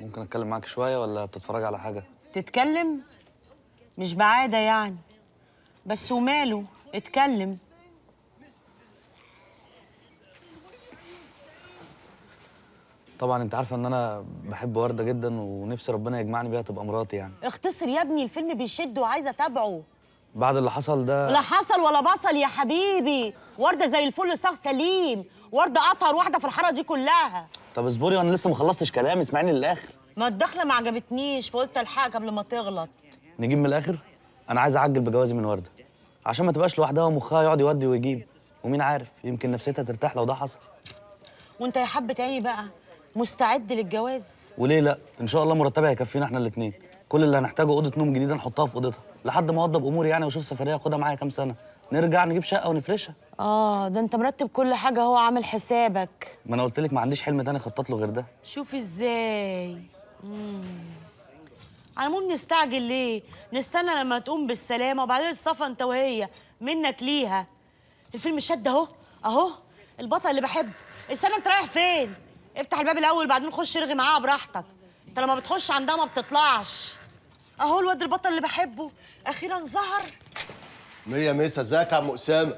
ممكن اتكلم معاك شويه ولا بتتفرج على حاجه؟ تتكلم؟ مش بعادة يعني، بس وماله، اتكلم. طبعا انت عارفه ان انا بحب ورده جدا ونفسي ربنا يجمعني بيها تبقى مراتي يعني. اختصر يا ابني، الفيلم بيشد وعايزه اتابعه. بعد اللي حصل ده لا حصل ولا بصل يا حبيبي، ورده زي الفل، صاغ سليم، ورده اطهر واحده في الحاره دي كلها. طب اصبري وانا لسه ما خلصتش كلامي، اسمعيني للاخر. ما الدخله ما عجبتنيش فقلت الحقك قبل ما تغلط. نجيب من الاخر. انا عايز اعجل بجوازي من ورده عشان ما تبقاش لوحدها ومخها يقعد يودي ويجيب، ومين عارف يمكن نفسيتها ترتاح لو ده حصل. وانت يا حبة عيني بقى مستعد للجواز؟ وليه لا؟ ان شاء الله مرتبها هيكفينا احنا الاثنين. كل اللي هنحتاجه اوضه نوم جديده نحطها في اوضتها لحد ما اوضب اموري يعني واشوف سفريه اخدها معايا كام سنه، نرجع نجيب شقه ونفرشها. ده انت مرتب كل حاجه، هو عامل حسابك. ما انا قلت لك ما عنديش حلم تاني اخطط له غير ده. شوف ازاي. على العموم نستعجل ليه؟ نستنى لما تقوم بالسلامه وبعدين الصفا انت وهي منك ليها. الفيلم شد اهو اهو، البطل اللي بحبه. استنى، انت رايح فين؟ افتح الباب الاول بعدين خش ارغي معاها براحتك. انت لما بتخش عندها ما بتطلعش. اهو الواد البطل اللي بحبه اخيرا ظهر. مية مسا، ازيك يا عم اسامه؟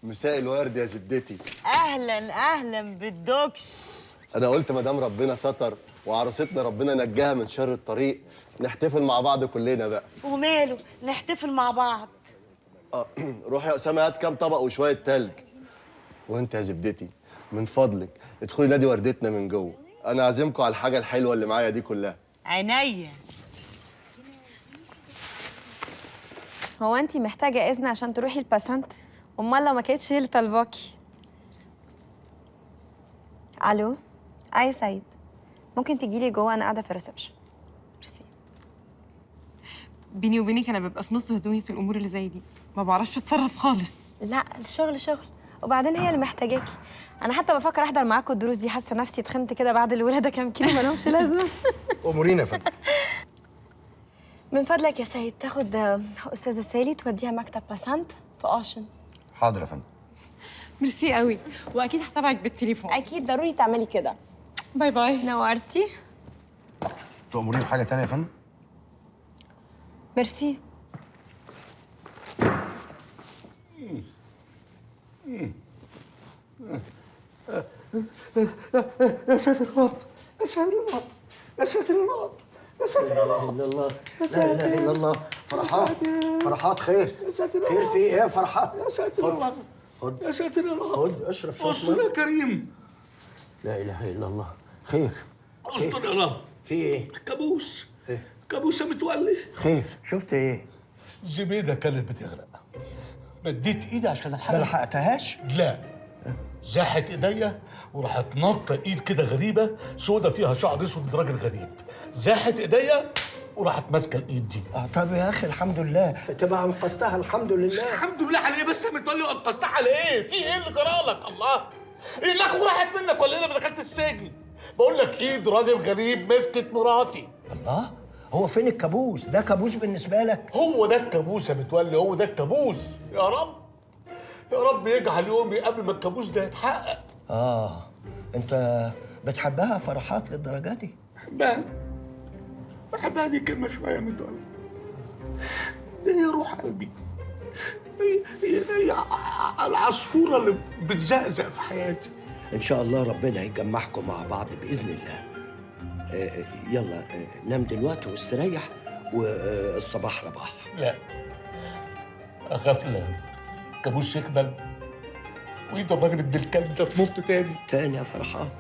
مساء الورد يا زبدتي. اهلا اهلا بالدوكش. انا قلت ما دام ربنا ستر وعروستنا ربنا نجاها من شر الطريق نحتفل مع بعض كلنا بقى. وماله، نحتفل مع بعض. روح يا اسامه هات كام طبق وشويه تلج. وانت يا زبدتي من فضلك ادخلي نادي وردتنا من جوه، انا عازمكم على الحاجه الحلوه اللي معايا دي كلها. عينيا. هو انتي محتاجة إذن عشان تروحي الباسنت؟ أمال لو ما كانتش هي اللي طالباكي. ألو؟ يا سيد، ممكن تجيلي جوه، أنا قاعدة في الريسبشن. ميرسي. بيني وبينك انا ببقى في نص هدومي في الامور اللي زي دي، ما بعرفش اتصرف خالص. لا، الشغل شغل، وبعدين هي اللي محتاجاكي. أنا حتى بفكر أحضر معاكم الدروس دي، حاسة نفسي اتخنت كده بعد الولادة، كام كيلو مالهمش لازمة. أمورينا يا فندم. من فضلك يا سيد تاخد أستاذة سالي توديها مكتب باسنت في أوشن. حاضر يا فندم. ميرسي قوي، واكيد هتابعك بالتليفون. أكيد ضروري تعملي كده. باي باي. نورتي. تأمريني بحاجة تانية يا فندم؟ ميرسي. يا ساتر الرب، يا ساتر الرب، يا ساتر الرب، يا ساتر لا اله الا الله، لا اله الا الله. فرحات فرحات خير. يا ساتر خير في ايه يا فرحات؟ يا ساتر الرب، خد يا ساتر الرب، خد اشرب شويه استر يا كريم. لا اله الا الله. خير. استر يا رب. في ايه؟ كابوس، إيه؟ كابوس يا متولي. خير، شفت ايه؟ زبيدة كانت بتغرق، مديت ايدي عشان ما الحاجة. لحقتهاش؟ لا، زاحت ايديا وراحت نطه ايد كده غريبه سودا فيها شعر اسود لراجل غريب، زاحت ايديا وراحت ماسكه الايد دي. طب يا اخي الحمد لله، تبقى انقذتها الحمد لله. الحمد لله على ايه بس يا متولي؟ انقذتها على ايه؟ في ايه اللي جرالك؟ الله، ايه اللحمه راحت منك ولا ايه لما دخلت السجن؟ بقول لك ايد راجل غريب مسكت مراتي. الله، هو فين الكابوس؟ ده كابوس بالنسبه لك؟ هو ده الكابوس يا متولي، هو ده الكابوس. يا رب يا رب يجعل يومي قبل ما الكابوس ده يتحقق. انت بتحبها فرحات للدرجه دي؟ بحبها دي كلمة شوية من دول. هي روح قلبي، هي العصفورة اللي بتزقزق في حياتي. ان شاء الله ربنا يجمعكم مع بعض باذن الله. يلا نام دلوقتي واستريح والصباح رباح. لا، أخاف لا كابوس يكمل وإيد الراجل ابن الكلب ده تنط تاني يا فرحات.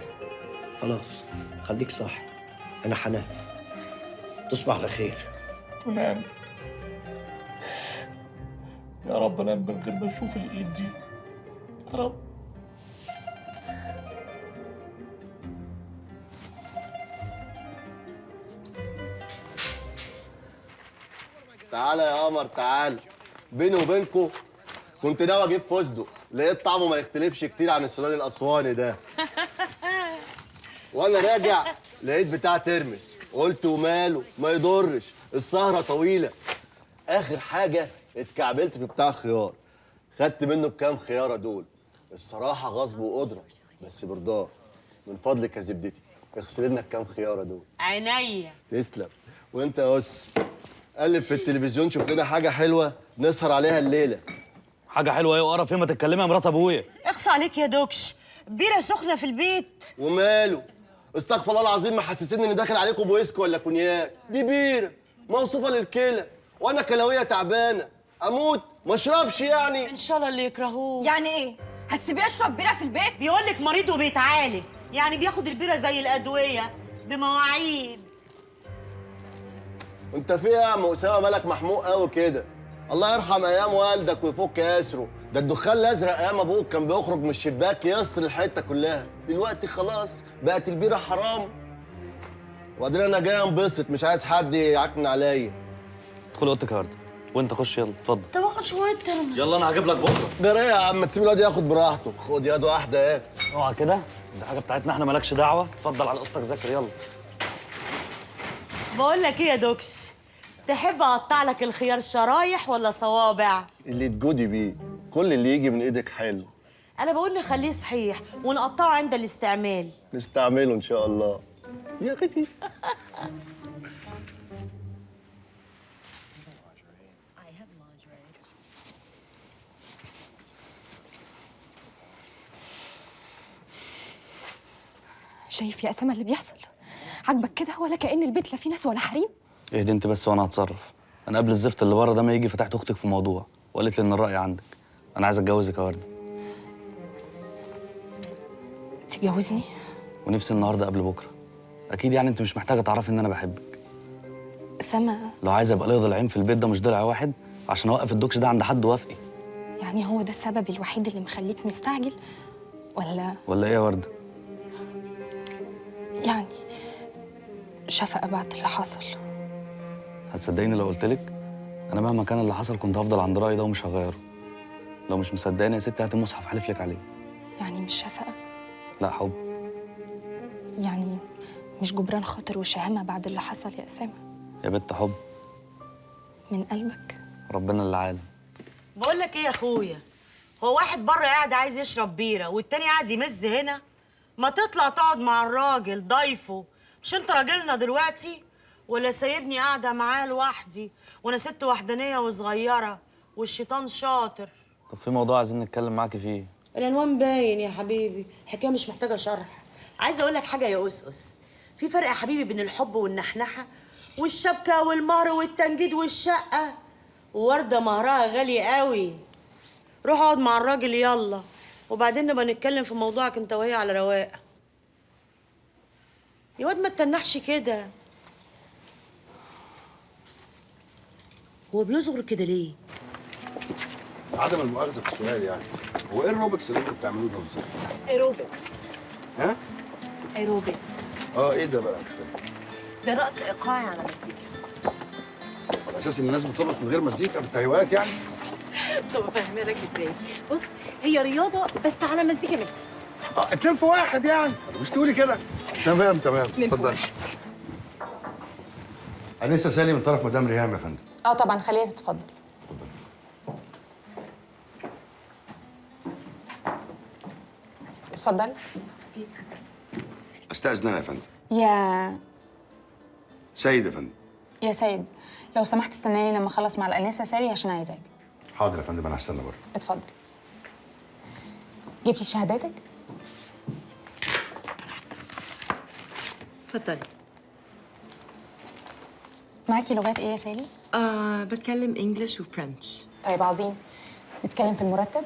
خلاص خليك صاحي، أنا هنام. تصبح على خير. ونام يا رب، نام من غير ما أشوف الإيد دي يا رب. تعالى يا قمر تعالى. بيني وبينكم كنت ناوي اجيب فستق، لقيت طعمه ما يختلفش كتير عن السوداني الاسواني ده. وانا راجع لقيت بتاع ترمس، قلت وماله ما يضرش، السهره طويله. اخر حاجه اتكعبلت في بتاع خيار، خدت منه بكام خياره دول. الصراحه غصب وقدره بس برضاه. من فضلك يا زبدتي اغسلي لنا الكام خياره دول. عينيا. تسلم. وانت يا اس قلب في التلفزيون، شوف لنا حاجه حلوه نسهر عليها الليله. حاجه حلوه ايه وقرف ايه؟ ما تتكلمي يا مرات ابويا. اخصى عليك يا دوكش، بيره سخنه في البيت. وماله؟ استغفر الله العظيم، محسسين اني داخل عليكم بويسكو ولا كونياك. دي بيره موصوفه للكلى، وانا كلويه تعبانه اموت ما اشربش يعني. ان شاء الله اللي يكرهوه. يعني ايه؟ هسيبيه يشرب بيره في البيت؟ بيقول لك مريض وبيتعالج، يعني بياخد البيره زي الادويه بمواعيد. انت في ايه يا عم اسامه؟ مالك محموق قوي كده؟ الله يرحم ايام والدك ويفك اسره، ده الدخان الازرق ايام ابوك كان بيخرج من الشباك يسطر الحته كلها، دلوقتي خلاص بقت البيره حرام. وبعدين انا جاي انبسط، مش عايز حد يعكن عليا. ادخل اوضتك يا ورده، وانت خش يلا اتفضل. طب اخد شويه ترمس. يلا انا هجيب لك بكره. جرى ايه يا عم؟ تسيب الواد ياخد براحته. خد يد واحده ايه. اوعى كده، دي حاجه بتاعتنا احنا مالكش دعوه. اتفضل على اوضتك ذاكر يلا. بقول لك ايه يا دوكش، تحب اقطع لك الخيار شرايح ولا صوابع؟ اللي تجودي بيه، كل اللي يجي من ايدك حلو. انا بقول نخليه صحيح ونقطعه عند الاستعمال. نستعمله ان شاء الله يا اختي. شايف يا اسامه اللي بيحصل؟ عاجبك كده ولا كأن البيت لا فيه ناس ولا حريم؟ اهدي انت بس وانا هتصرف. انا قبل الزفت اللي بره ده ما يجي فتحت اختك في موضوع وقالت لي ان الراي عندك. انا عايز اتجوزك يا ورده. تتجوزني؟ ونفسي النهارده قبل بكره. اكيد يعني انت مش محتاجه تعرفي ان انا بحبك. سما، لو عايزه ابقى ليا ضلعين في البيت ده مش ضلع واحد عشان اوقف الدوكش ده عند حد وافقي. يعني هو ده السبب الوحيد اللي مخليك مستعجل ولا ايه يا ورده؟ يعني شفقة بعد اللي حصل؟ هتصدقيني لو قلت لك؟ انا مهما كان اللي حصل كنت هفضل عند رايي ده ومش هغيره. لو مش مصدقاني يا ستي هات المصحف احلف لك عليه. يعني مش شفقة؟ لا حب. يعني مش جبران خاطر وشهامة بعد اللي حصل يا أسامة؟ يا بنت حب من قلبك؟ ربنا اللي عالم. بقول لك ايه يا اخويا، هو واحد بره قاعد عايز يشرب بيره والتاني قاعد يمز هنا؟ ما تطلع تقعد مع الراجل ضيفه، مش انت راجلنا دلوقتي؟ ولا سايبني قاعده معاه لوحدي وانا ست وحدانيه وصغيره والشيطان شاطر؟ طب في موضوع عايزين نتكلم معاكي فيه. العنوان باين يا حبيبي، الحكايه مش محتاجه شرح. عايزه اقول لك حاجه يا أسأس، في فرق يا حبيبي بين الحب والنحنحه والشبكه والمهر والتنجيد والشقه. وورده مهرها غالي قوي. روح اقعد مع الراجل يلا، وبعدين نبقى نتكلم في موضوعك انت وهي على رواق. يا واد ما تتنحش كده. هو بيصغر كده ليه؟ عدم المؤاخذة في السؤال يعني، هو ايه الروبكس اللي انتوا بتعملوه ده بالظبط؟ ايروبكس. ها؟ ايروبكس ايه ده بقى؟ ده رقص ايقاعي على مزيكا. على اساس ان الناس بترقص من غير مزيكا بالتهيؤات يعني؟ طب افهمها لك ازاي؟ بص، هي رياضه بس على مزيكا ميكس. اتنين في واحد يعني، مش تقولي كده. تمام اتفضل. انسه سالي من طرف مدام ريهام يا فندم. طبعا، خليها تتفضل. اتفضل. استاذن انا يا فندم. يا سيد يا فندم. يا سيد، لو سمحت استناني لما اخلص مع الانسه سالي عشان عايزاك. حاضر يا فندم، انا هستنى بره. اتفضل. جيب لي شهاداتك. اتفضلي. معاكي لغات ايه يا سالي؟ بتكلم انجلش وفرنش. طيب عظيم. نتكلم في المرتب.